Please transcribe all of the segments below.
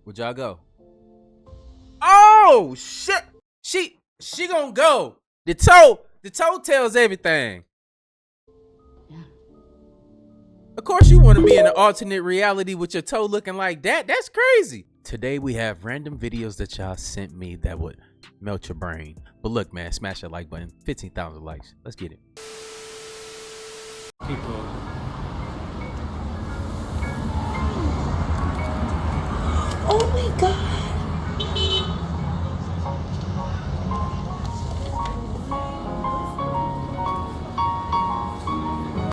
Would y'all go? Oh shit! She gonna go. The toe tells everything. Yeah. Of course you want to be in an alternate reality with your toe looking like that. That's crazy. Today we have random videos that y'all sent me that would melt your brain. But look, man, smash that like button. 15,000 likes. Let's get it. People. Oh my god.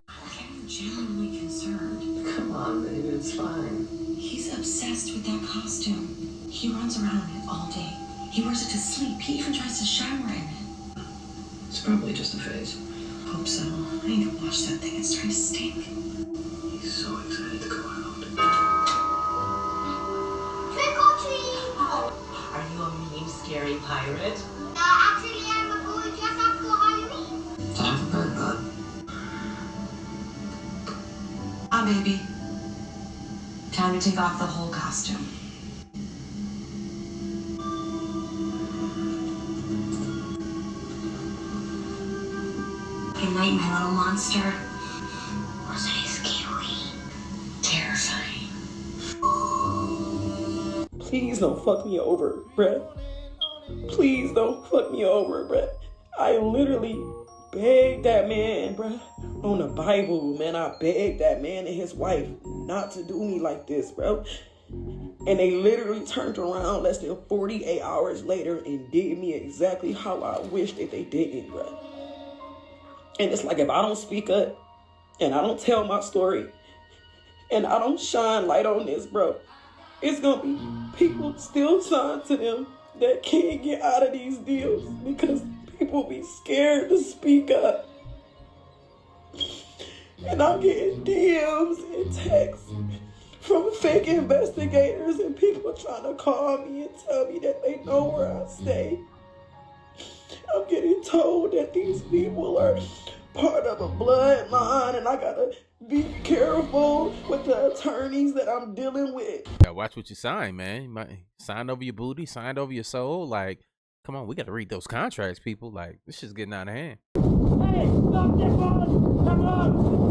I'm genuinely concerned. Come on, baby, it's fine. He's obsessed with that costume. He runs around in it all day. He wears it to sleep. He even tries to shower in it. It's probably just a phase. Hope so. I need to wash that thing. It's starting to stink. He's so excited to go out. Trick or treat! Are you a mean, scary pirate? Actually, I'm a boy dressed up for Halloween. Time for bed, bud. Baby. Time to take off the whole costume. Good night, my little monster. Was I scary? Terrifying. Please don't fuck me over, bruh. Please don't fuck me over, bruh. I literally begged that man, bruh. On the Bible, man, I begged that man and his wife not to do me like this, bro. And they literally turned around less than 48 hours later and did me exactly how I wish that they didn't, bruh. And it's like, if I don't speak up and I don't tell my story and I don't shine light on this, bro, it's gonna be people still signed to them that can't get out of these deals because people be scared to speak up. And I'm getting DMs and texts from fake investigators and people trying to call me and tell me that they know where I stay. I'm getting told that these people are part of a bloodline and I gotta be careful with the attorneys that I'm dealing with. Yeah, watch what you sign, man. You might sign over your booty, signed over your soul. Like, come on, we gotta read those contracts, people. Like, this shit's getting out of hand. Hey, stop this one! Come on!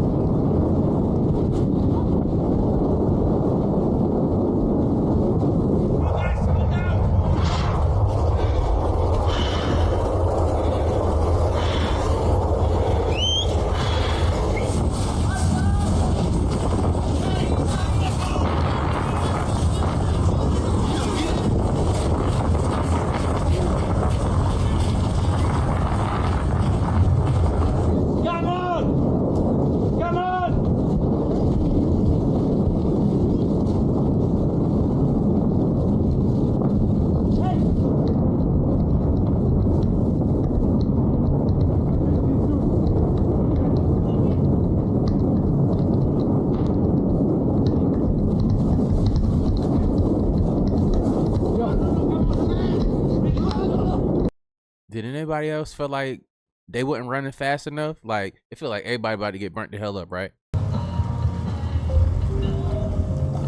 Did anybody else feel like they wasn't running fast enough? Like, it feel like everybody about to get burnt the hell up, right?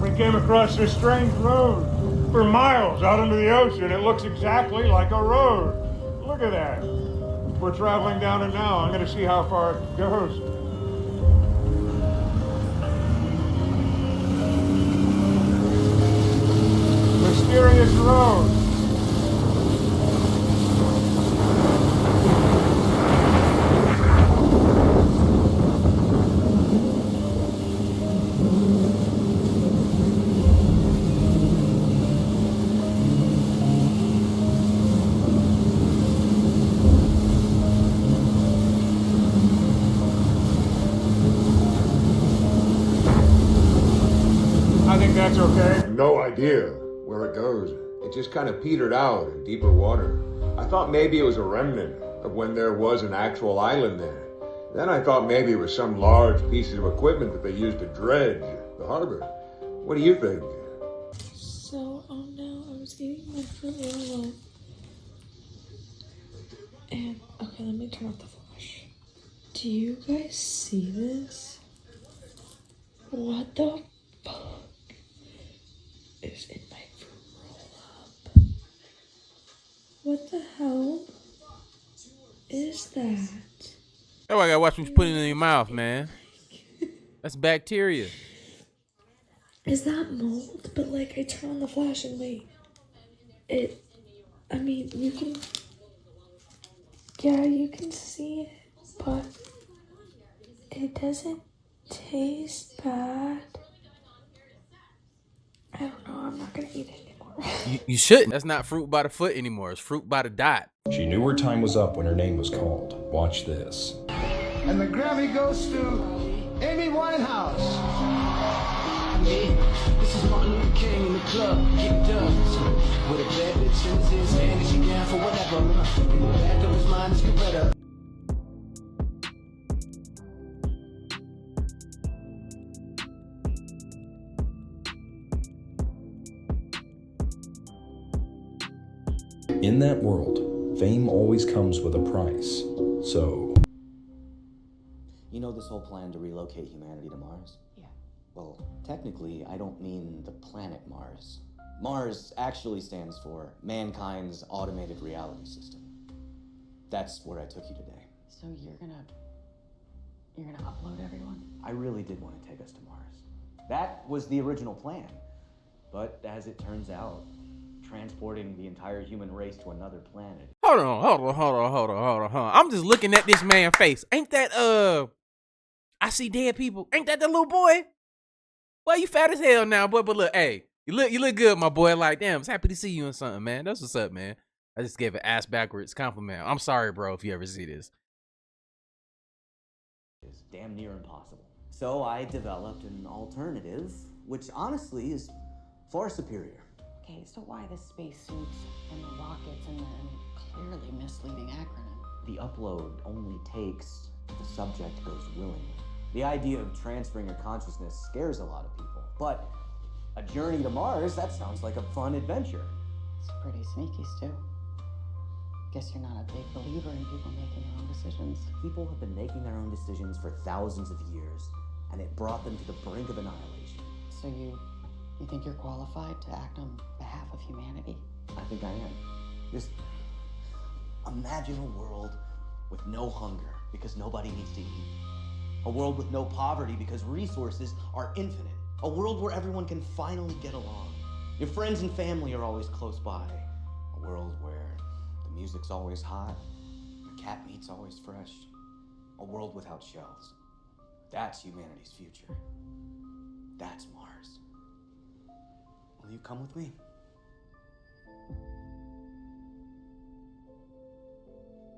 We came across this strange road for miles out into the ocean. It looks exactly like a road. Look at that. We're traveling down it now. I'm going to see how far it goes. Mysterious road. That's okay. No idea where it goes. It just kind of petered out in deeper water. I thought maybe it was a remnant of when there was an actual island there. Then I thought maybe it was some large pieces of equipment that they used to dredge the harbor. What do you think? So, now I was eating my fruit roll-up. And, okay, let me turn off the flash. Do you guys see this? What the fuck is in my fruit What the hell is that? That's why I gotta watch what you put it in your mouth, man. That's bacteria. Is that mold? But like, I turn on the flash and wait. I mean, you can, yeah, you can see it, but it doesn't taste bad. I don't know, I'm not gonna eat it anymore. You shouldn't. That's not fruit by the foot anymore. It's fruit by the dot. She knew her time was up when her name was called. Watch this. And the Grammy goes to Amy Winehouse. This is Martin Luther King in the club, kicked up with a bad bitch in his hand, and she down for whatever. In the back of his mind is Coretta. In that world, fame always comes with a price. So, you know this whole plan to relocate humanity to Mars? Yeah. Well, technically, I don't mean the planet Mars. Mars actually stands for mankind's automated reality system. That's where I took you today. So you're gonna upload everyone? I really did want to take us to Mars. That was the original plan. But as it turns out, transporting the entire human race to another planet. Hold on. I'm just looking at this man's face. Ain't that I see dead people. Ain't that the little boy? Boy, you fat as hell now, boy. But look, hey, you look good, my boy. Like, damn, I was happy to see you in something, man. That's what's up, man. I just gave an ass backwards compliment. I'm sorry, bro, if you ever see this. It's damn near impossible. So I developed an alternative, which honestly is far superior. Okay, so why the spacesuits and the rockets and the clearly misleading acronym? The upload only takes if the subject goes willingly. The idea of transferring your consciousness scares a lot of people, but a journey to Mars, that sounds like a fun adventure. It's pretty sneaky, Stu. Guess you're not a big believer in people making their own decisions. People have been making their own decisions for thousands of years, and it brought them to the brink of annihilation. So you think you're qualified to act on behalf of humanity? I think I am. Just imagine a world with no hunger because nobody needs to eat. A world with no poverty because resources are infinite. A world where everyone can finally get along. Your friends and family are always close by. A world where the music's always hot, the cat meat's always fresh. A world without shells. That's humanity's future. That's Mars. Will you come with me?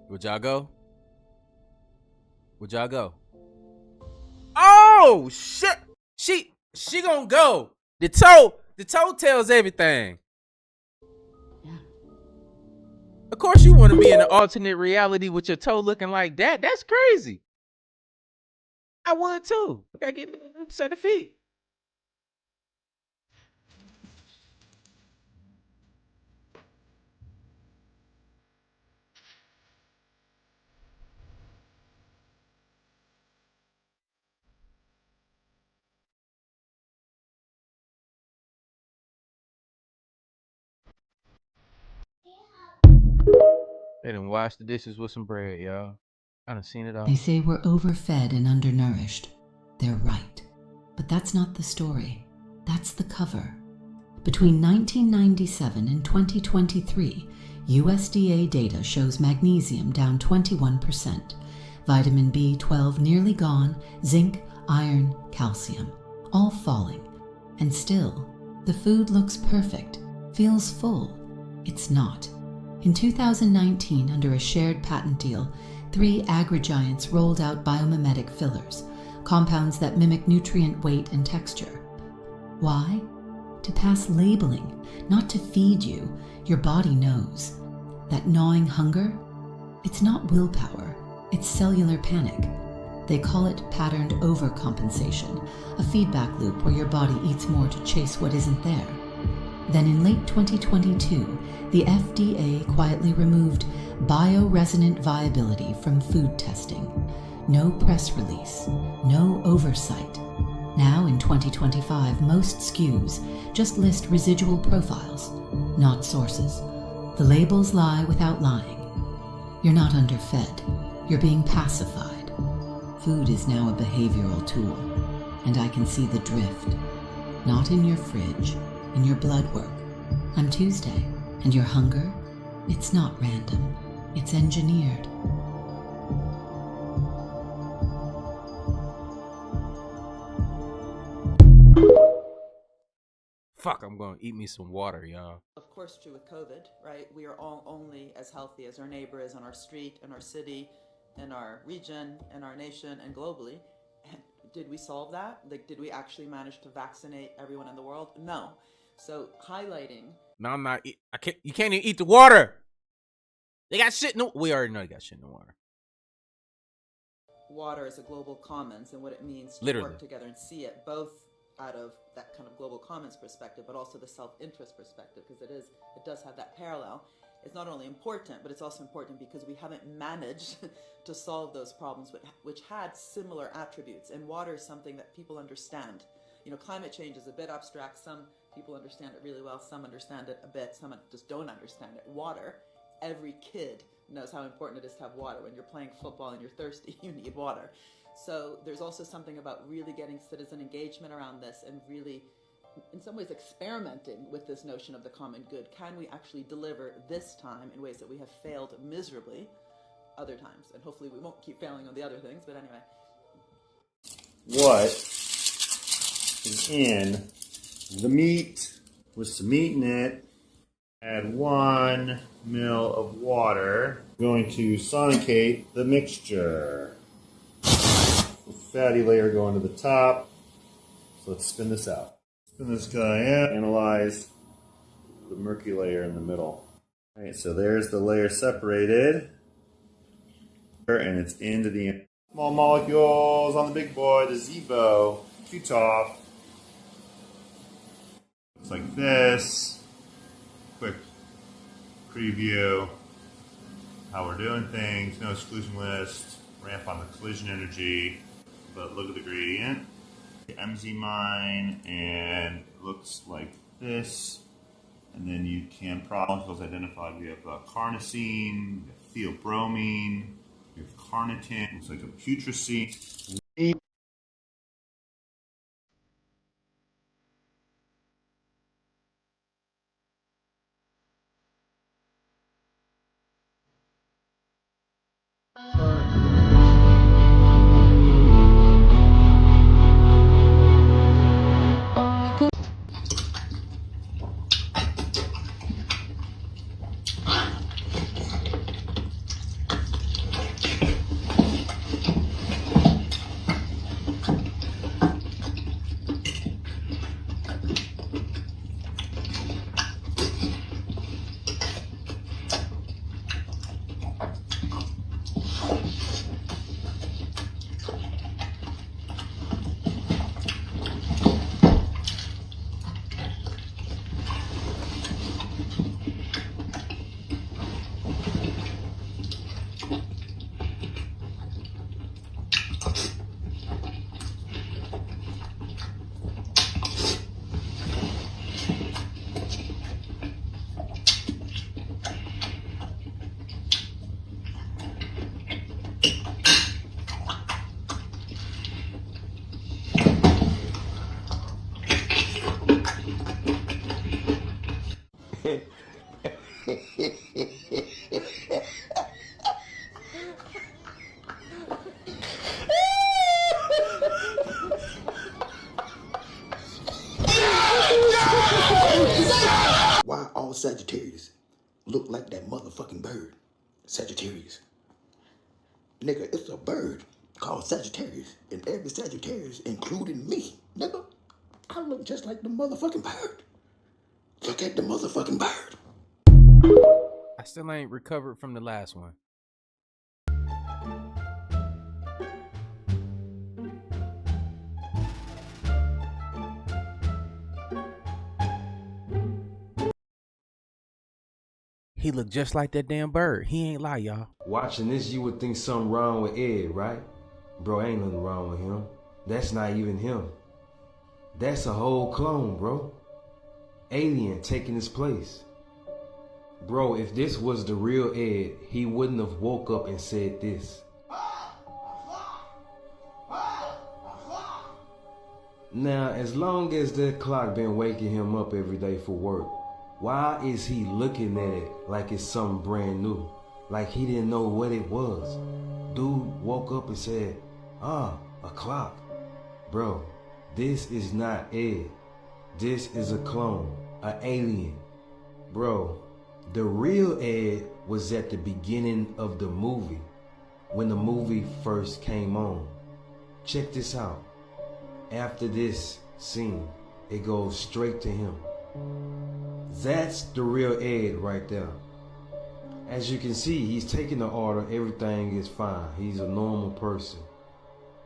Would y'all go? Would y'all go? Oh shit! She gonna go. The toe tells everything. Yeah. Of course you want to be in an alternate reality with your toe looking like that. That's crazy. I would too. I gotta get a set of feet. They done wash the dishes with some bread, y'all. I done seen it all. They say we're overfed and undernourished. They're right. But that's not the story. That's the cover. Between 1997 and 2023, USDA data shows magnesium down 21%, vitamin B12 nearly gone, zinc, iron, calcium, all falling. And still, the food looks perfect, feels full. It's not. In 2019, under a shared patent deal, 3 agri-giants rolled out biomimetic fillers, compounds that mimic nutrient weight and texture. Why? To pass labeling, not to feed you. Your body knows. That gnawing hunger? It's not willpower, it's cellular panic. They call it patterned overcompensation, a feedback loop where your body eats more to chase what isn't there. Then in late 2022, the FDA quietly removed bioresonant viability from food testing. No press release, no oversight. Now in 2025, most SKUs just list residual profiles, not sources. The labels lie without lying. You're not underfed. You're being pacified. Food is now a behavioral tool, and I can see the drift. Not in your fridge, in your blood work. I'm Tuesday, and your hunger? It's not random. It's engineered. Fuck, I'm gonna eat me some water, y'all. Of course, true with COVID, right? We are all only as healthy as our neighbor is on our street, in our city, in our region, in our nation, and globally. And did we solve that? Like, did we actually manage to vaccinate everyone in the world? No. So highlighting. No, I'm not. I can't. You can't even eat the water. They got shit in the. We already know they got shit in the water. Water is a global commons and what it means to Literally work together and see it both out of that kind of global commons perspective, but also the self-interest perspective, because it does have that parallel. It's not only important, but it's also important because we haven't managed to solve those problems which had similar attributes. And water is something that people understand. You know, climate change is a bit abstract. Some people understand it really well. Some understand it a bit. Some just don't understand it. Water, every kid knows how important it is to have water. When you're playing football and you're thirsty, you need water. So there's also something about really getting citizen engagement around this and really, in some ways, experimenting with this notion of the common good. Can we actually deliver this time in ways that we have failed miserably other times? And hopefully we won't keep failing on the other things, but anyway. What is in the meat? With some meat in it. Add 1 ml of water. Going to sonicate the mixture. Fatty layer going to the top. So let's spin this out. Spin this guy out. Analyze the murky layer in the middle. Alright, so there's the layer separated. And it's into the small molecules on the big boy, the Zebo. Too top. Looks like this. Quick preview. How we're doing things. No exclusion list. Ramp on the collision energy. But look at the gradient. The MZ-mine, and it looks like this. And then you can molecules identified. We have carnosine, we have theobromine, we have carnitine. Looks like a putrescine. Why all Sagittarius look like that motherfucking bird? Sagittarius. Nigga, it's a bird called Sagittarius. And every Sagittarius, including me, nigga, I look just like the motherfucking bird. Look at the motherfucking bird. I still ain't recovered from the last one. He looked just like that damn bird. He ain't lie, y'all. Watching this, you would think something wrong with Ed, right? Bro, ain't nothing wrong with him. That's not even him. That's a whole clone, bro. Alien taking his place. Bro, if this was the real Ed, he wouldn't have woke up and said this. Now, as long as that clock been waking him up every day for work, why is he looking at it like it's something brand new? Like he didn't know what it was. Dude woke up and said, a clock. Bro, this is not Ed. This is a clone, an alien. Bro, the real Ed was at the beginning of the movie, when the movie first came on. Check this out. After this scene, it goes straight to him. That's the real Ed right there. As you can see, he's taking the order, everything is fine. He's a normal person.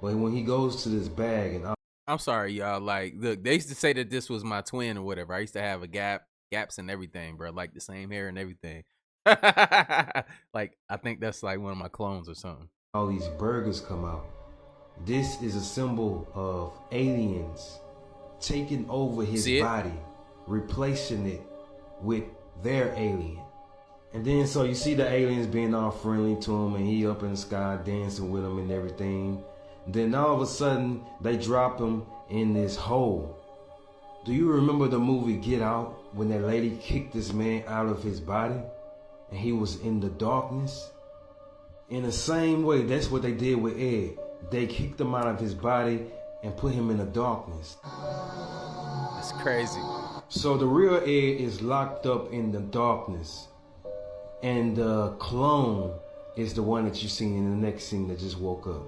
But when he goes to this bag and I'm sorry, y'all. Like, look, they used to say that this was my twin or whatever. I used to have gaps and everything, bro. Like the same hair and everything. Like, I think that's like one of my clones or something. all these burgers come out, this is a symbol of aliens taking over his body, replacing it with their alien. And then so you see the aliens being all friendly to him, and he up in the sky dancing with them and everything. Then all of a sudden they drop him in this hole. Do you remember the movie Get Out, when that lady kicked this man out of his body and he was in the darkness? In the same way, that's what they did with Ed. They kicked him out of his body and put him in the darkness. That's crazy. So the real Ed is locked up in the darkness, and the clone is the one that you see in the next scene that just woke up.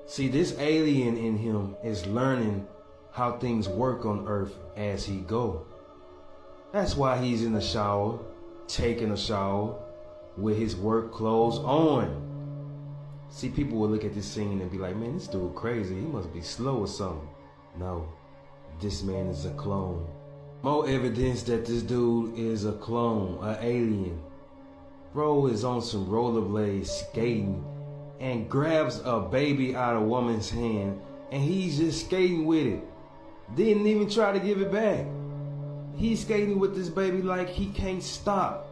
See, this alien in him is learning how things work on Earth as he go. That's why he's in the shower, taking a shower with his work clothes on. See, people will look at this scene and be like, man, this dude crazy. He must be slow or something. No, this man is a clone. More evidence that this dude is a clone, an alien. Bro is on some rollerblades skating and grabs a baby out of a woman's hand, and he's just skating with it. Didn't even try to give it back. He's skating with this baby like he can't stop.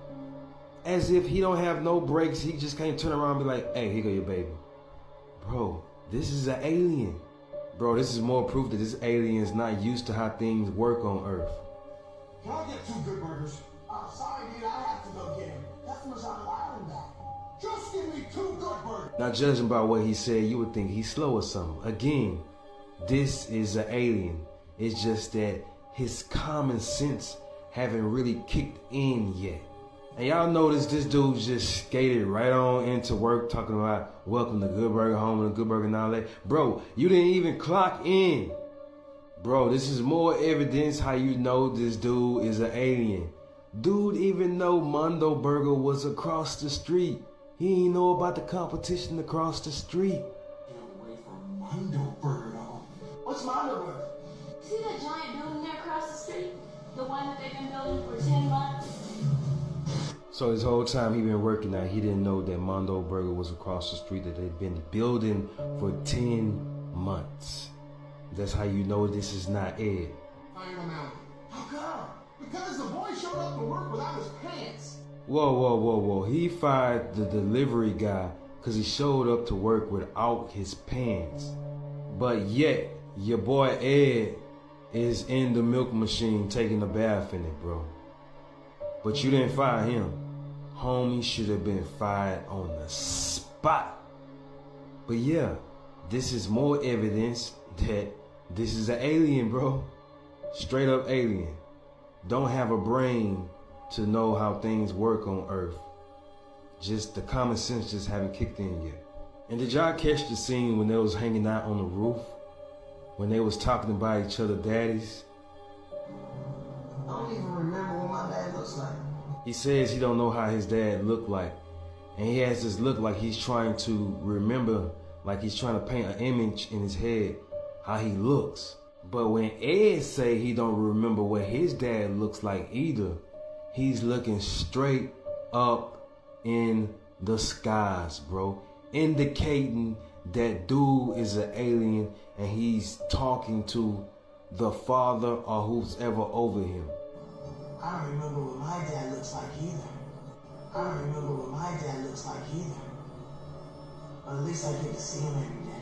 As if he don't have no brakes, he just can't turn around and be like, hey, here go your baby. Bro, this is an alien. Bro, this is more proof that this alien is not used to how things work on Earth. Can I get 2 good burgers? Sorry, dude, I have to go get him. Customers on the island back. Just give me 2 good burgers. Now, judging by what he said, you would think he's slow or something. Again, this is an alien. It's just that his common sense haven't really kicked in yet. And y'all notice this dude just skated right on into work talking about welcome to Good Burger Home and Good Burger and all that. Bro, you didn't even clock in. Bro, this is more evidence how you know this dude is an alien. Dude even know Mondo Burger was across the street. He ain't know about the competition across the street. Get away from Mondo Burger though. What's Mondo Burger? See that giant building there across the street? The one that they've been building for 10 months? So this whole time he been working out, he didn't know that Mondo Burger was across the street that they've been building for 10 months. That's how you know this is not Ed. Fire him out. How come? Because the boy showed up to work without his pants. Whoa. He fired the delivery guy because he showed up to work without his pants. But yet, your boy Ed is in the milk machine taking a bath in it, bro. But you didn't fire him. Homie should have been fired on the spot. But yeah, this is more evidence that this is an alien, bro. Straight up alien. Don't have a brain to know how things work on Earth. Just the common sense just haven't kicked in yet. And did y'all catch the scene when they was hanging out on the roof? When they was talking about each other daddies? I don't even remember what my dad looks like. He says he don't know how his dad looked like. And he has this look like he's trying to remember, like he's trying to paint an image in his head, how he looks. But when Ed say he don't remember what his dad looks like either, he's looking straight up in the skies, bro. Indicating that dude is an alien and he's talking to the father or who's ever over him. I don't remember what my dad looks looks like either. I don't remember what my dad looks like either. But at least I get to see him every day.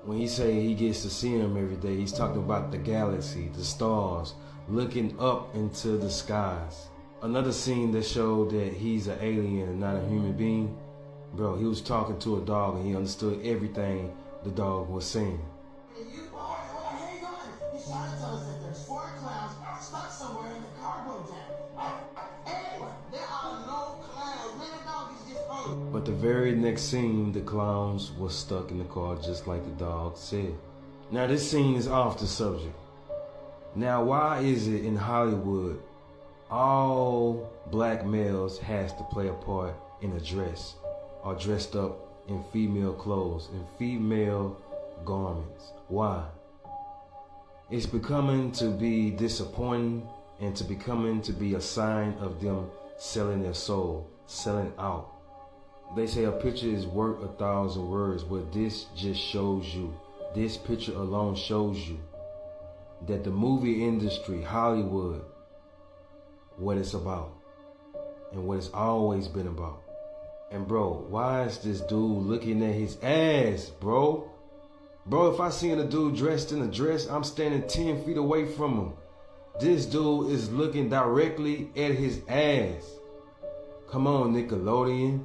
When he say he gets to see him every day, he's talking about the galaxy, the stars, looking up into the skies. Another scene that showed that he's an alien and not a human being, bro, he was talking to a dog and he understood everything the dog was saying. Hang on! He's trying to tell us that there's 4 clowns stuck somewhere in the cargo deck. Anyway, there are no clowns. Man, the dog is just old. But the very next scene, the clowns were stuck in the car just like the dog said. Now this scene is off the subject. Now why is it in Hollywood all black males has to play a part in a dress or dressed up in female clothes and female garments? Why? It's becoming to be disappointing and to becoming to be a sign of them selling their soul, selling out. They say a picture is worth 1,000 words, but this just shows you, this picture alone shows you that the movie industry, Hollywood, what it's about and what it's always been about. And bro, why is this dude looking at his ass, bro? Bro, if I seen a dude dressed in a dress, I'm standing 10 feet away from him. This dude is looking directly at his ass. Come on, Nickelodeon.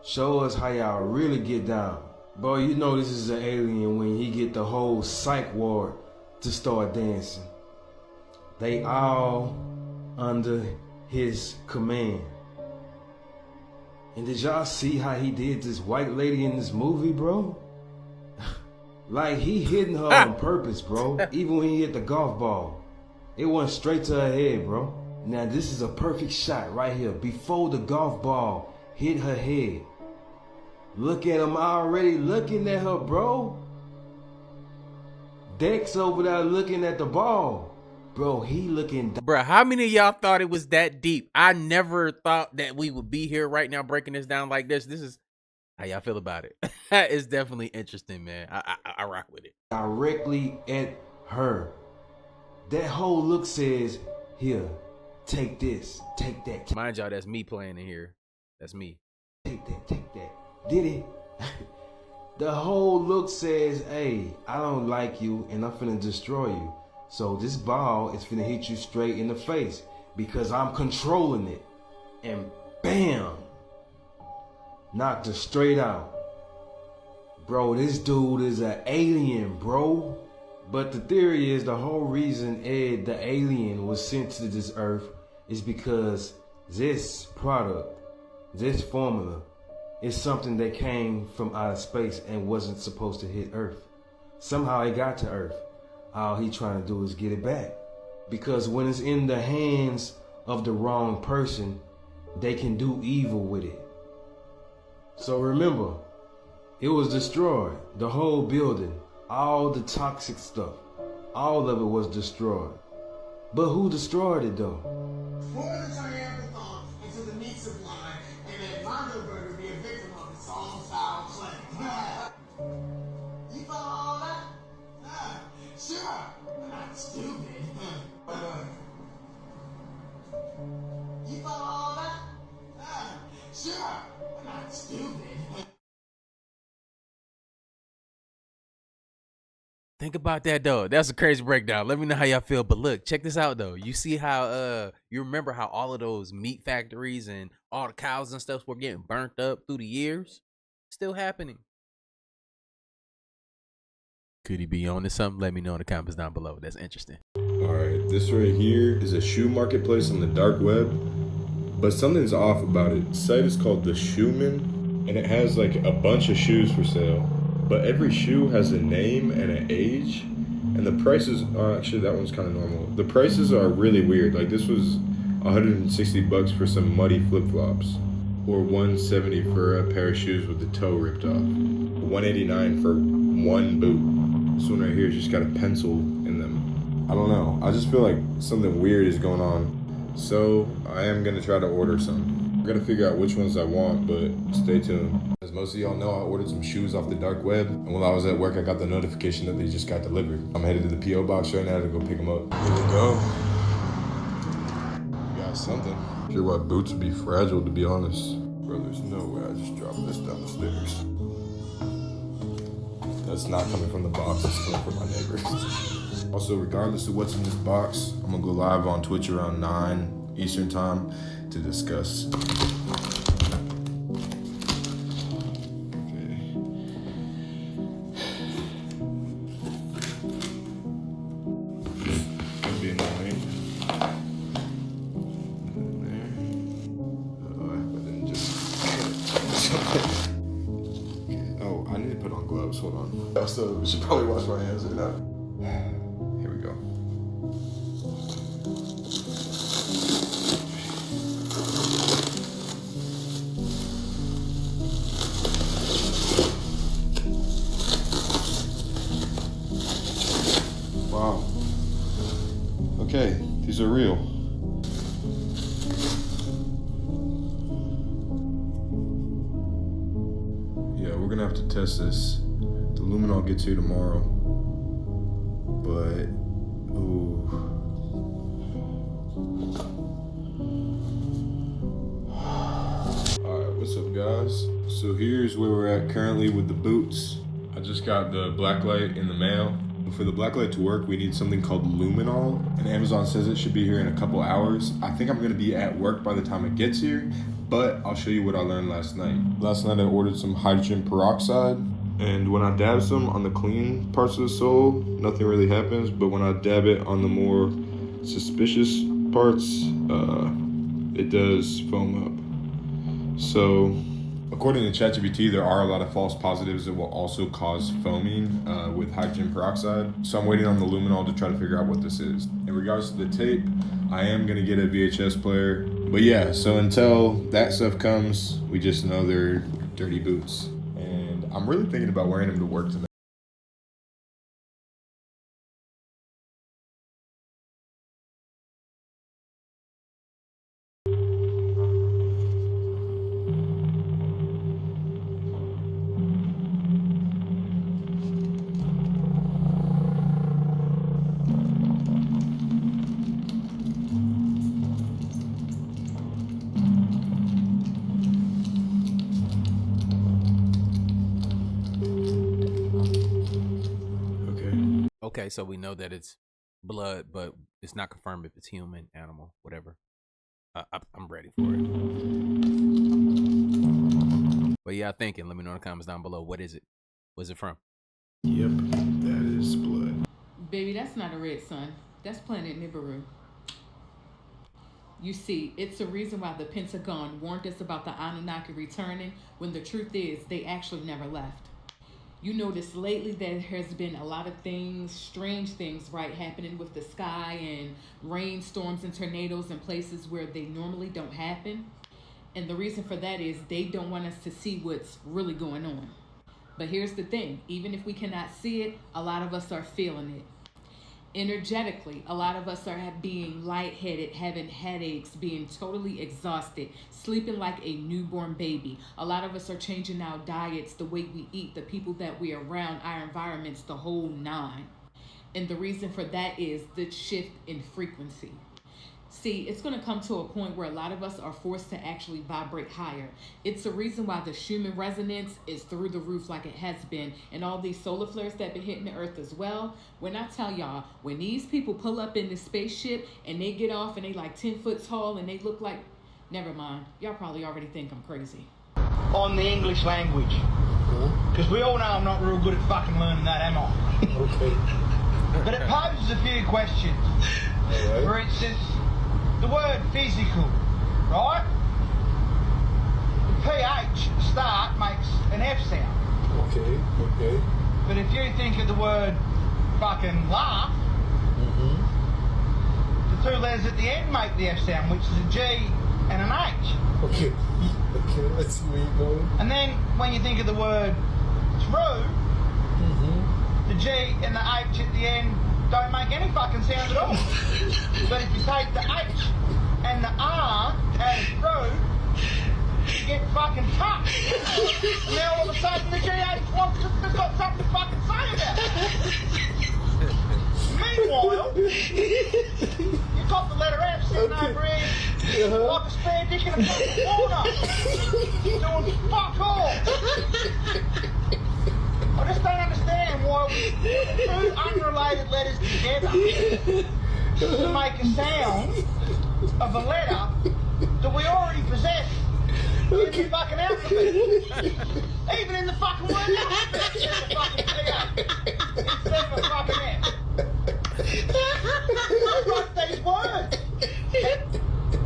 Show us how y'all really get down. Bro, you know this is an alien when he get the whole psych ward to start dancing. They all under his command. And did y'all see how he did this white lady in this movie, bro? Like he hitting her on purpose, bro. Even when he hit the golf ball, it went straight to her head, bro. Now this is a perfect shot right here before the golf ball hit her head. Look at him already looking at her, bro. Dex over there looking at the ball. Bro, he looking... Bro, how many of y'all thought it was that deep? I never thought that we would be here right now breaking this down like this. This is... How y'all feel about it? It's definitely interesting, man. I rock with it. Directly at her. That whole look says, here, take this, take that. Mind y'all, that's me playing in here. That's me. Take that, take that. Did he? The whole look says, hey, I don't like you and I'm finna destroy you. So this ball is finna hit you straight in the face because I'm controlling it. And bam! Knocked her straight out. Bro, this dude is an alien, bro. But the theory is the whole reason Ed, the alien, was sent to this earth is because this product, this formula, is something that came from outer space and wasn't supposed to hit Earth. Somehow it got to Earth. All he trying to do is get it back. Because when it's in the hands of the wrong person, they can do evil with it. So remember, it was destroyed. The whole building, all the toxic stuff, all of it was destroyed. But who destroyed it though? We're gonna turn everything into the meat supply, and then Nibberu be a victim of its own foul play. You follow all that? Sure, but not stupid. You follow all that? Sure, but not stupid. Think about that though. That's a crazy breakdown. Let me know how y'all feel. But look, check this out though. You see how you remember how all of those meat factories and all the cows and stuff were getting burnt up through the years? Still happening. Could he be on to something? Let me know in the comments down below. That's interesting. Alright, this right here is a shoe marketplace on the dark web. But something's off about it. The site is called the Shoeman, and it has like a bunch of shoes for sale. But every shoe has a name and an age, and the prices are actually, that one's kind of normal. The prices are really weird. Like this was $160 for some muddy flip-flops, or $170 for a pair of shoes with the toe ripped off, $189 for one boot. This one right here just got a pencil in them. I don't know. I just feel like something weird is going on. So I am gonna try to order some. I'm gonna figure out which ones I want, but stay tuned. As most of y'all know, I ordered some shoes off the dark web, and while I was at work, I got the notification that they just got delivered. I'm headed to the P.O. box right now to go pick them up. Here we go. You guys something. Sure why boots would be fragile, to be honest. Bro, there's no way I just dropped this down the stairs. That's not coming from the box, it's coming from my neighbors. Also, regardless of what's in this box, I'm gonna go live on Twitch around 9 Eastern time to discuss. Hold on. Also, we should probably wash my hands right now. Here we go. Wow. Okay, these are real. Yeah, we're gonna have to test this. Luminol gets here tomorrow, but ooh. Alright, what's up guys? So here's where we're at currently with the boots. I just got the blacklight in the mail. But for the blacklight to work, we need something called luminol, and Amazon says it should be here in a couple hours. I think I'm gonna be at work by the time it gets here, but I'll show you what I learned last night. Last night I ordered some hydrogen peroxide. And when I dab some on the clean parts of the sole, nothing really happens. But when I dab it on the more suspicious parts, it does foam up. So, according to ChatGPT, there are a lot of false positives that will also cause foaming with hydrogen peroxide. So I'm waiting on the luminol to try to figure out what this is. In regards to the tape, I am gonna get a VHS player. But yeah, so until that stuff comes, we just know they're dirty boots. I'm really thinking about wearing them to work tonight. Okay, so we know that it's blood, but it's not confirmed if it's human, animal, whatever. I'm ready for it. But yeah, thinking. Let me know in the comments down below. What is it? What's it from? Yep, that is blood. Baby, that's not a red sun. That's planet Nibberu. You see, it's the reason why the Pentagon warned us about the Anunnaki returning, when the truth is they actually never left. You notice lately there has been a lot of things, strange things, right, happening with the sky and rainstorms and tornadoes in places where they normally don't happen. And the reason for that is they don't want us to see what's really going on. But here's the thing, even if we cannot see it, a lot of us are feeling it. Energetically, a lot of us are being lightheaded, having headaches, being totally exhausted, sleeping like a newborn baby. A lot of us are changing our diets, the way we eat, the people that we're around, our environments, the whole nine. And the reason for that is the shift in frequency. See, it's going to come to a point where a lot of us are forced to actually vibrate higher. It's the reason why the Shoeman resonance is through the roof like it has been, and all these solar flares that been hitting the earth as well. When I tell y'all, when these people pull up in this spaceship and they get off and they like 10 foot tall and they look like, never mind, y'all probably already think I'm crazy. On the English language. Because we all know I'm not real good at fucking learning that, am I? Okay. But it poses a few questions. Right. For instance, the word physical, right? The PH at the start makes an F sound. Okay, okay. But if you think of the word fucking laugh, the two letters at the end make the F sound, which is a G and an H. Okay, okay, let's see where you're going. And then when you think of the word true, the G and the H at the end don't make any fucking sound at all. But if you take the H and the R out of through, you get fucking tough. And now all of a sudden the GH wants to, has got something to fucking say about it. Meanwhile, you've got the letter F sitting over here like a spare dick in a fucking corner. Doing fuck all. I just don't understand why we put two unrelated letters together to make a sound of a letter that we already possess in the fucking alphabet. Even in the fucking word alphabet, there's a fucking P instead of a fucking F. I wrote these words.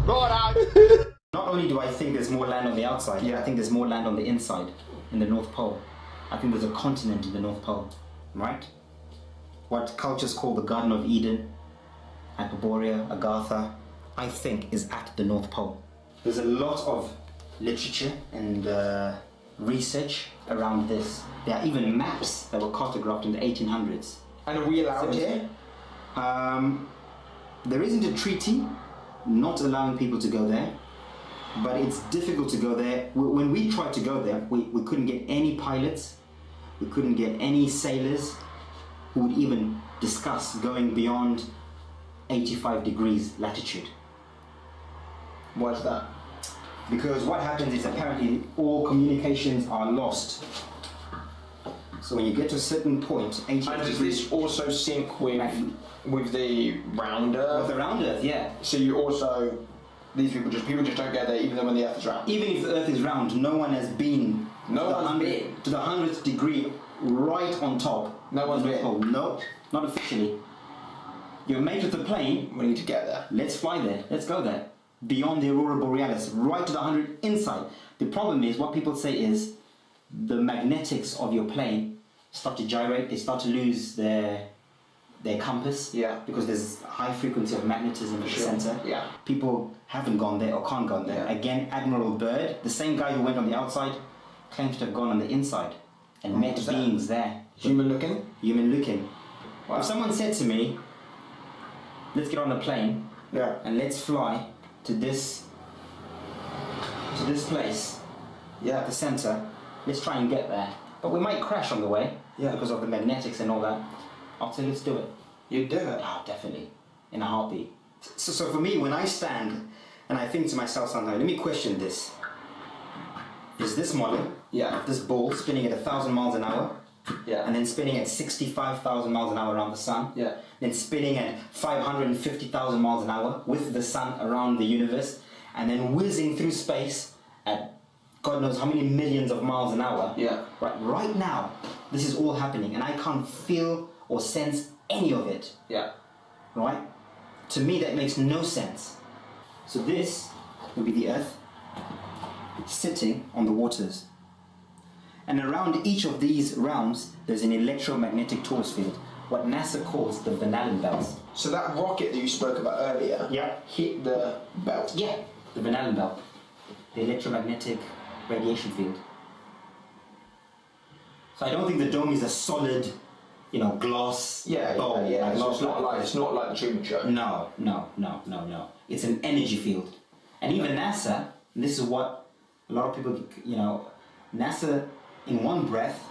Righto. Not only do I think there's more land on the outside, I think there's more land on the inside, in the North Pole. I think there's a continent in the North Pole, right? What cultures call the Garden of Eden, Hyperborea, Agartha, I think is at the North Pole. There's a lot of literature and research around this. There are even maps that were cartographed in the 1800s. And are we allowed here? There isn't a treaty not allowing people to go there, but it's difficult to go there. When we tried to go there, we couldn't get any pilots, we couldn't get any sailors who would even discuss going beyond 85 degrees latitude. Why is that? Because what happens is apparently all communications are lost. So when you get to a certain point, 85 and does degrees... this also sync with the round Earth? With the round Earth, yeah. So you also... people just don't go there even though when the Earth is round? Even if the Earth is round, no one has been to the 100th degree right on top. No one's been? Oh, no, not officially. You're made with the plane. We need to get there. Let's fly there. Let's go there. Beyond the Aurora Borealis, right to the 100 inside. The problem is, what people say is, the magnetics of your plane start to gyrate. They start to lose their compass. Yeah. Because there's a high frequency of magnetism at the center. Yeah. People haven't gone there or can't go there. Yeah. Again, Admiral Byrd, the same guy who went on the outside, claims to have gone on the inside and met beings there. Human looking? Human looking. Wow. If someone said to me, let's get on a plane and let's fly to this place at the center, let's try and get there. But we might crash on the way because of the magnetics and all that. I'll say let's do it. You'd do it? Oh, definitely. In a heartbeat. So for me, when I stand and I think to myself sometimes, let me question this. Is this model, this ball spinning at 1,000 miles an hour, and then spinning at 65,000 miles an hour around the sun, then spinning at 550,000 miles an hour with the sun around the universe, and then whizzing through space at God knows how many millions of miles an hour. Right now, this is all happening, and I can't feel or sense any of it. Right? To me, that makes no sense. So this would be the Earth sitting on the waters. And around each of these realms, there's an electromagnetic torus field, what NASA calls the Van Allen belts. So that rocket that you spoke about earlier hit the belt? Yeah, the Van Allen belt, the electromagnetic radiation field. So I don't think the dome is a solid, glass bowl. It's not like the Truman Show. No. It's an energy field. And even NASA, and this is what a lot of people, NASA, in one breath,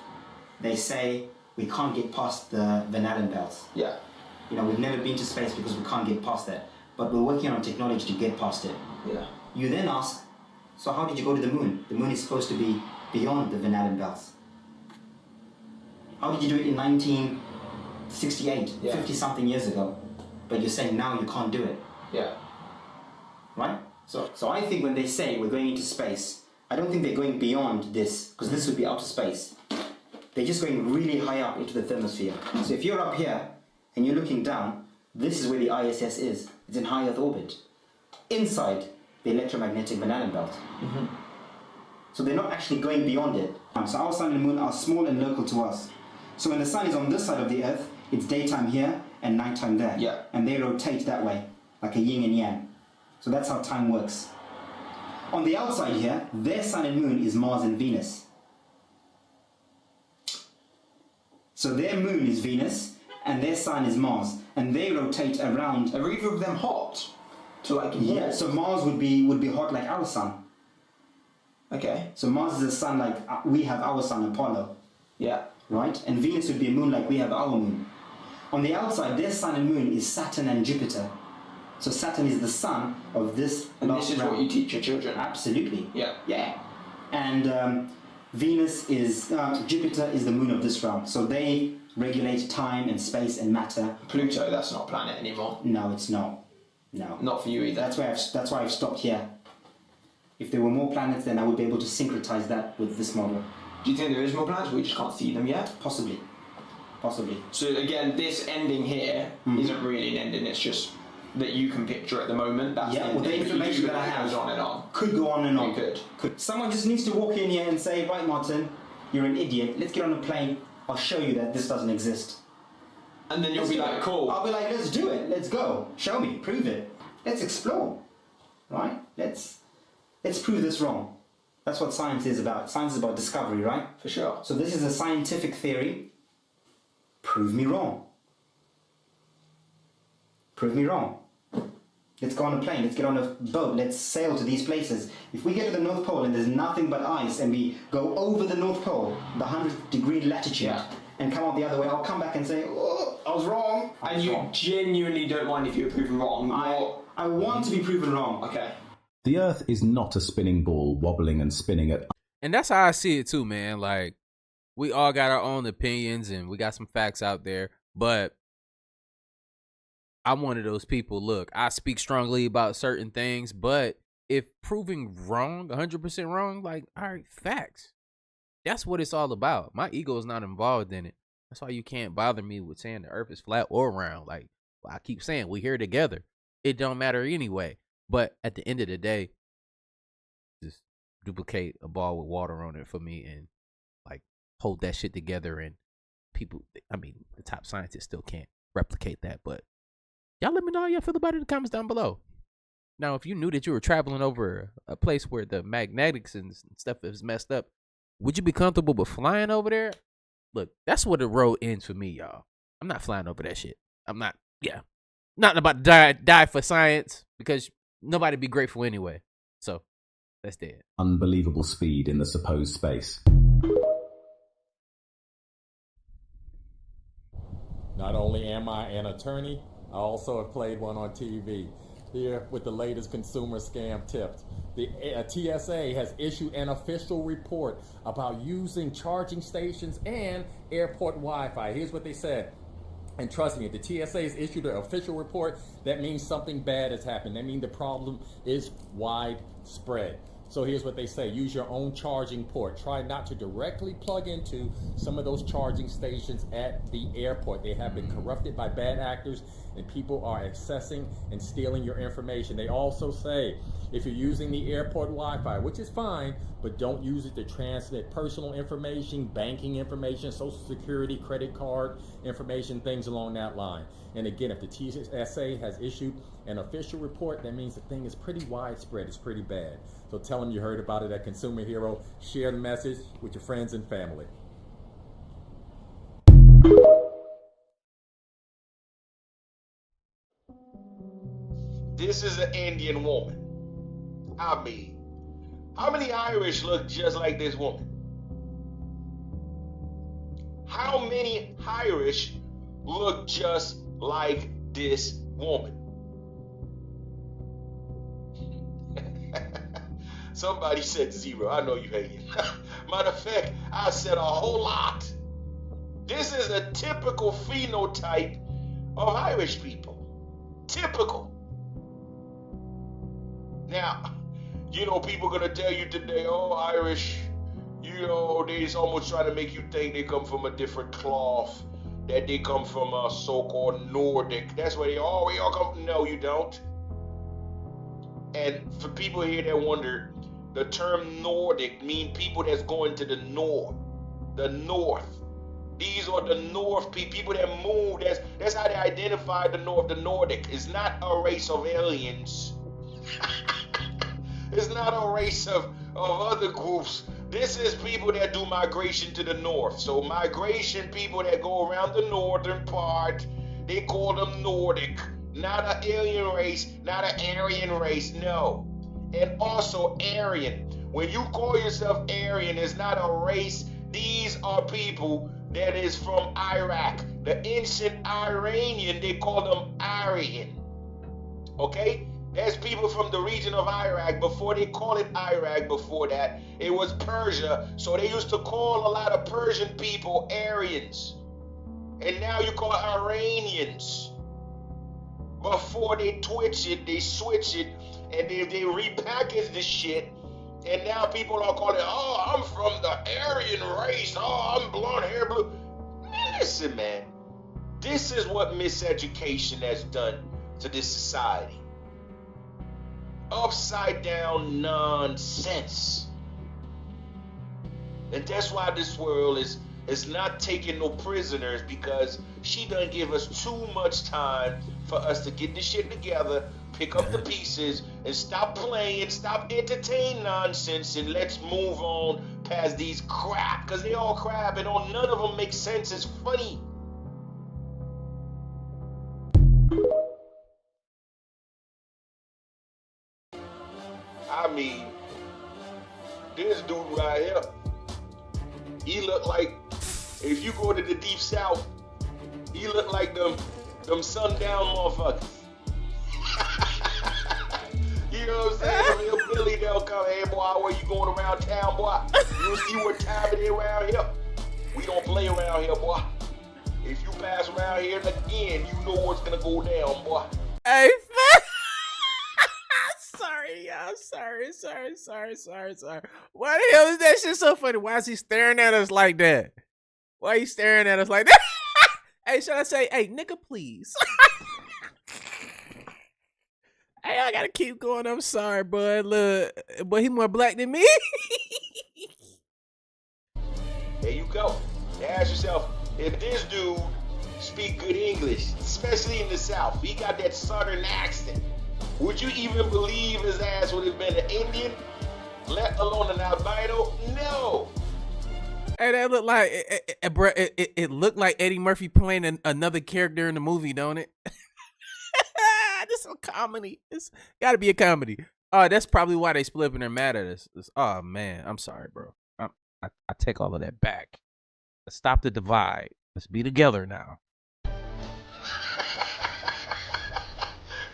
they say we can't get past the Van Allen belts. We've never been to space because we can't get past that. But we're working on technology to get past it. You then ask, so how did you go to the moon? The moon is supposed to be beyond the Van Allen belts. How did you do it in 1968, 50-something years ago? But you're saying now you can't do it. Right? So I think when they say we're going into space, I don't think they're going beyond this, because this would be outer space. They're just going really high up into the thermosphere. So if you're up here and you're looking down, this is where the ISS is. It's in high Earth orbit, inside the electromagnetic Van Allen belt. So they're not actually going beyond it. So our sun and moon are small and local to us. So when the sun is on this side of the Earth, it's daytime here and nighttime there. And they rotate that way, like a yin and yang. So that's how time works. On the outside here, their sun and moon is Mars and Venus. So their moon is Venus, and their sun is Mars, and they rotate around. Are either of them hot? So Mars would be hot like our sun. Okay. So Mars is a sun like we have our sun, Apollo. Right? And Venus would be a moon like we have our moon. On the outside, their sun and moon is Saturn and Jupiter. So Saturn is the sun of this And last this is realm. what you teach your children? Absolutely. Yeah. Yeah. And Venus is, Jupiter is the moon of this realm. So they regulate time and space and matter. Pluto, that's not a planet anymore. No, it's not. No. Not for you either. That's why I've stopped here. If there were more planets, then I would be able to syncretize that with this model. Do you think there is more planets? We just can't see them yet? Possibly. Possibly. So again, this ending here isn't really an ending, it's just that you can picture at the moment. That's Yeah, well, the information that I have goes on and on. could go on and on. It could. Someone just needs to walk in here and say, right, Martin, you're an idiot. Let's get on a plane. I'll show you that this doesn't exist. And then you'll be like, cool. I'll be like, let's do it. Let's go. Show me. Prove it. Let's explore. Right? Let's prove this wrong. That's what science is about. Science is about discovery, right? For sure. So this is a scientific theory. Prove me wrong. Prove me wrong. Let's go on a plane, let's get on a boat, let's sail to these places. If we get to the North Pole and there's nothing but ice and we go over the North Pole, the 100th degree latitude, and come out the other way, I'll come back and say, oh, I was wrong. And you genuinely don't mind if you're proven wrong? I want to be proven wrong. Okay. The Earth is not a spinning ball wobbling and spinning at... And that's how I see it too, man. Like, we all got our own opinions and we got some facts out there, but I'm one of those people. Look, I speak strongly about certain things, but if proving wrong, 100% wrong, like, all right, facts. That's what it's all about. My ego is not involved in it. That's why you can't bother me with saying the earth is flat or round. Like, I keep saying, we here together. It don't matter anyway. But at the end of the day, just duplicate a ball with water on it for me and, like, hold that shit together. And people, I mean, the top scientists still can't replicate that, but y'all let me know how y'all feel about it in the comments down below. Now, if you knew that you were traveling over a place where the magnetics and stuff is messed up, would you be comfortable with flying over there? Look, that's where the road ends for me, y'all. I'm not flying over that shit. I'm not, not about to die for science because nobody be grateful anyway. So, that's dead. Unbelievable speed in the supposed space. Not only am I an attorney, I also have played one on TV. Here with the latest consumer scam tips. The TSA has issued an official report about using charging stations and airport Wi-Fi. Here's what they said. And trust me, if the TSA has issued an official report, that means something bad has happened. That means the problem is widespread. So here's what they say. Use your own charging port. Try not to directly plug into some of those charging stations at the airport. They have been corrupted by bad actors and people are accessing and stealing your information. They also say if you're using the airport Wi-Fi, which is fine, but don't use it to transmit personal information, banking information, social security, credit card information, things along that line. And again, if the TSA has issued an official report, that means the thing is pretty widespread. It's pretty bad. So tell them you heard about it at Consumer Hero. Share the message with your friends and family. This is an Indian woman. I mean, how many Irish look just like this woman? How many Irish look just like this woman? Somebody said 0. I know you hate it. Matter of fact, I said a whole lot. This is a typical phenotype of Irish people. Typical. Now, you know, people gonna tell you today, oh, Irish, you know, they's almost trying to make you think they come from a different cloth, that they come from a so-called Nordic. That's where we all come from. No, you don't. And for people here that wonder, the term Nordic mean people that's going to the north. The north. These are the north people that move. That's how they identify the north. The Nordic is not a race of aliens. It's not a race of other groups. This is people that do migration to the north. So migration people that go around the northern part, they call them Nordic. Not an alien race, not an Aryan race, no. And also Aryan. When you call yourself Aryan, it's not a race. These are people that is from Iraq. The ancient Iranian, they call them Aryan. Okay? There's people from the region of Iraq. Before they call it Iraq, before that, it was Persia. So they used to call a lot of Persian people Aryans. And now you call it Iranians. Before they twitch it, they switch it, and they repackage the shit. And now people are calling, oh, I'm from the Aryan race. Oh, I'm blonde hair, blue. Listen, man. This is what miseducation has done to this society. Upside down nonsense. And that's why this world is not taking no prisoners, because she done give us too much time for us to get this shit together, pick up the pieces, and stop playing, stop entertaining nonsense, and let's move on past these crap, because they all crap and none of them make sense. It's funny. I mean, this dude right here, he look like, if you go to the deep south, he look like them sundown motherfuckers. You know what I'm saying? Little Billy, they'll come, hey boy, where you going around town, boy? You see what time it is around here? We don't play around here, boy. If you pass around here again, you know what's gonna go down, boy. Hey, sorry, y'all. Sorry. Why the hell is that shit so funny? Why is he staring at us like that? Why are you staring at us like that? Hey, should I say, hey, nigga, please? Hey, I gotta keep going. I'm sorry, bud. Look, but he more black than me. There you go. Now ask yourself, if this dude speak good English, especially in the South, he got that Southern accent, would you even believe his ass would have been an Indian, let alone an albino? No. Hey, that look like it looked like Eddie Murphy playing another character in the movie, don't it? This is a comedy. It's got to be a comedy. That's probably why they split up and they're mad at us. Oh man, I'm sorry, bro. I take all of that back. Let's stop the divide. Let's be together now.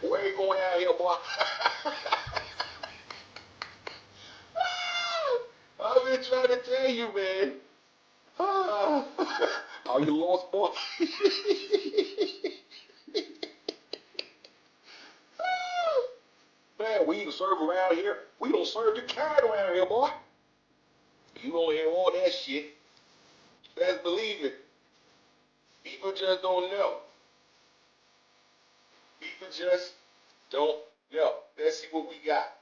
Where you going out here, boy? I've been trying to tell you, man. Are you lost, boy? Man, we serve around here. We don't serve the kind around here, boy. You don't hear all that shit. Best believe it. People just don't know. People just don't know. Let's see what we got.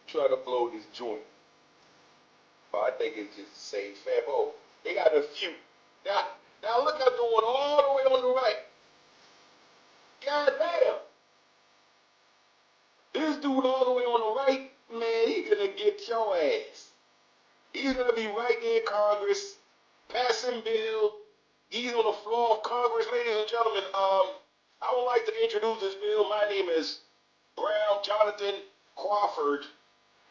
Try to blow this joint. Oh, I think it's just the same fam. Oh, they got a few. Now look, I'm going all the way on the right. God damn. This dude all the way on the right, man, he gonna get your ass. He's gonna be right there in Congress, passing bill. He's on the floor of Congress, ladies and gentlemen. I would like to introduce this bill. My name is Brown Jonathan Crawford,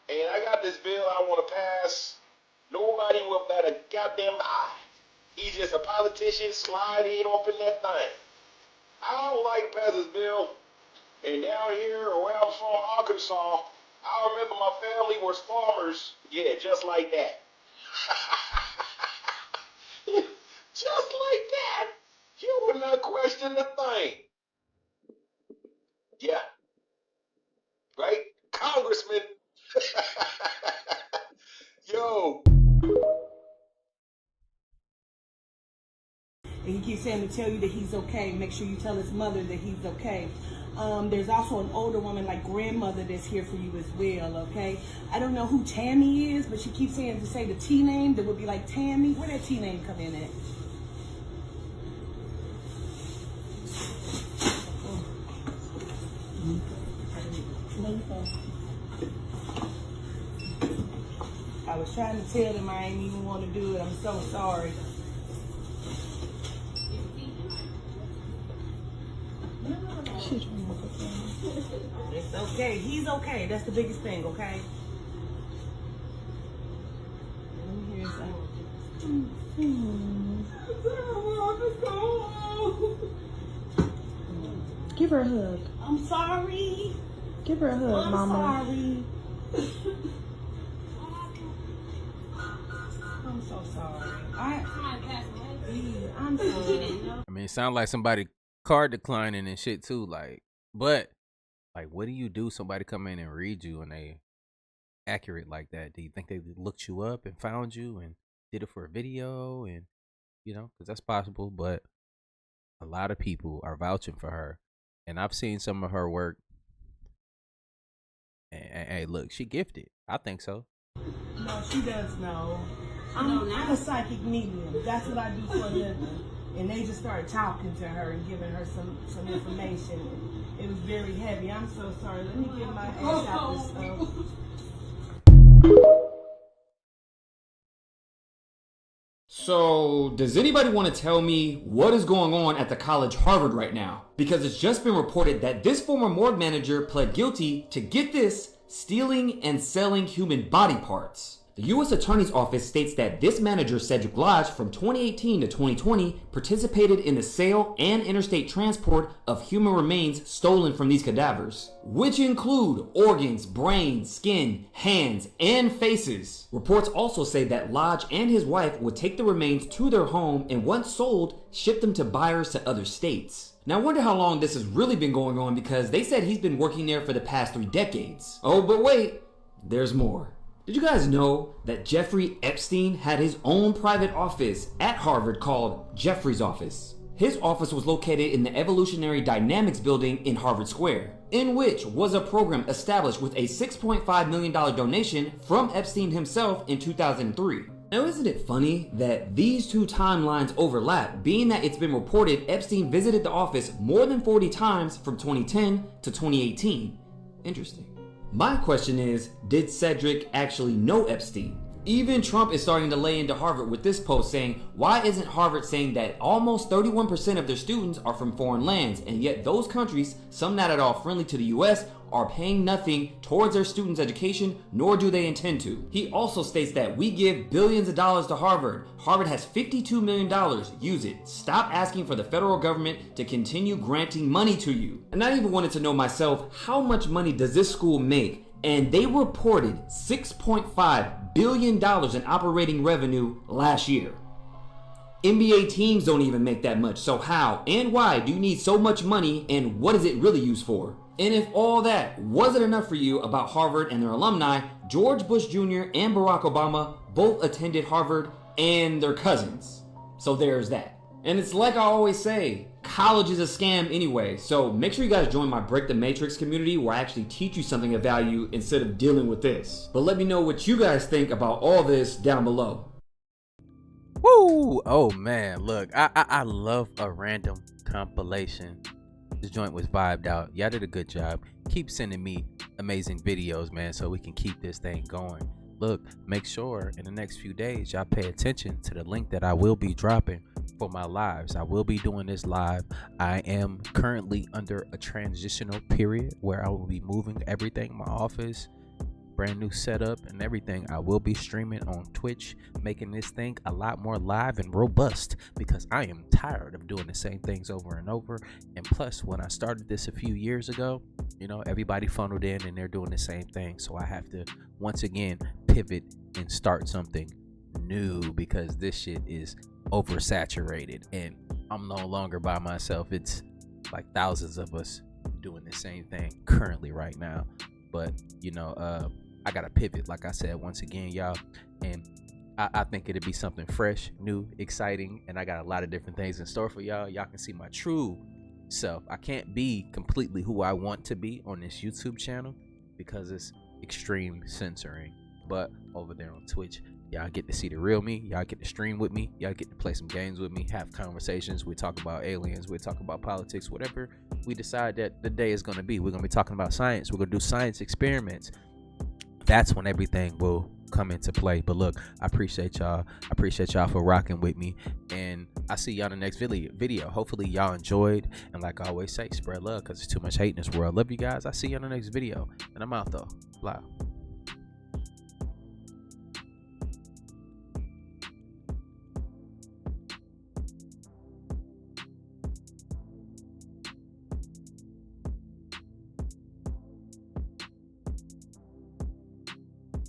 and I got this bill I want to pass. Nobody will bat a goddamn eye. He's just a politician sliding off in that thing. I don't like to pass this bill. And down here, where I'm from, Arkansas, I remember my family was farmers. Yeah, just like that. Just like that. You would not question a thing. Yeah. Right? Congressman. Yo. And he keeps saying to tell you that he's okay. Make sure you tell his mother that he's okay. There's also an older woman, like grandmother, that's here for you as well, okay? I don't know who Tammy is, but she keeps saying to say the T name that would be like Tammy. Where that T name come in at? I was trying to tell them I ain't even want to do it. I'm so sorry. It's okay. He's okay. That's the biggest thing, okay? Let me hear something. Give her a hug. I'm sorry. Give her a hug, I'm Mama. sorry. I'm so sorry. I'm sorry. I mean, it sounds like somebody card declining and shit too. Like, but like, what do you do? Somebody come in and read you and they accurate like that? Do you think they looked you up and found you and did it for a video? And you know, because that's possible. But a lot of people are vouching for her, and I've seen some of her work. And hey, look, she gifted. I think so. No, she does know. I'm a psychic medium. That's what I do for a living. And they just started talking to her and giving her some information. It was very heavy. I'm so sorry. Let me get my ass out this stuff. So, does anybody want to tell me what is going on at the college Harvard right now? Because it's just been reported that this former morgue manager pled guilty to, get this, stealing and selling human body parts. The U.S. Attorney's Office states that this manager, Cedric Lodge, from 2018 to 2020, participated in the sale and interstate transport of human remains stolen from these cadavers, which include organs, brains, skin, hands, and faces. Reports also say that Lodge and his wife would take the remains to their home and, once sold, ship them to buyers to other states. Now I wonder how long this has really been going on, because they said he's been working there for the past 3 decades. Oh, but wait, there's more. Did you guys know that Jeffrey Epstein had his own private office at Harvard called Jeffrey's Office? His office was located in the Evolutionary Dynamics building in Harvard Square, in which was a program established with a $6.5 million donation from Epstein himself in 2003. Now, isn't it funny that these two timelines overlap, being that it's been reported Epstein visited the office more than 40 times from 2010 to 2018? Interesting. My question is, did Cedric actually know Epstein? Even Trump is starting to lay into Harvard with this post saying, why isn't Harvard saying that almost 31% of their students are from foreign lands, and yet those countries, some not at all friendly to the US, are paying nothing towards their students' education, nor do they intend to. He also states that we give billions of dollars to Harvard. Harvard has $52 million. Use it. Stop asking for the federal government to continue granting money to you. And I even wanted to know myself, how much money does this school make? And they reported $6.5 billion in operating revenue last year. NBA teams don't even make that much. So how and why do you need so much money, and what is it really used for? And if all that wasn't enough for you about Harvard and their alumni, George Bush Jr. and Barack Obama both attended Harvard, and their cousins. So there's that. And it's like I always say, college is a scam anyway, so make sure you guys join my Break the Matrix community, where I actually teach you something of value instead of dealing with this. But let me know what you guys think about all this down below. Woo! Oh man, look, I love a random compilation. This joint was vibed out. Y'all did a good job. Keep sending me amazing videos, man, so we can keep this thing going. Look, make sure in the next few days y'all pay attention to the link that I will be dropping for my lives. I will be doing this live. I am currently under a transitional period where I will be moving everything, my office, brand new setup and everything. I will be streaming on Twitch, making this thing a lot more live and robust, because I am tired of doing the same things over and over. And plus, when I started this a few years ago, you know, everybody funneled in and they're doing the same thing. So I have to once again pivot and start something new, because this shit is oversaturated and I'm no longer by myself. It's like thousands of us doing the same thing currently right now. But you know, I gotta pivot, like I said, once again, y'all, and I think it'd be something fresh, new, exciting, and I got a lot of different things in store for y'all. Y'all can see my true self. I can't be completely who I want to be on this YouTube channel because it's extreme censoring. But over there on Twitch, y'all get to see the real me. Y'all get to stream with me. Y'all get to play some games with me, have conversations. We talk about aliens. We talk about politics, whatever we decide that the day is going to be. We're going to be talking about science. We're going to do science experiments. That's when everything will come into play. But look, I appreciate y'all. I appreciate y'all for rocking with me. And I see y'all in the next video. Hopefully y'all enjoyed. And like I always say, spread love, because there's too much hate in this world. Love you guys. I see you in the next video. And I'm out though. Bye.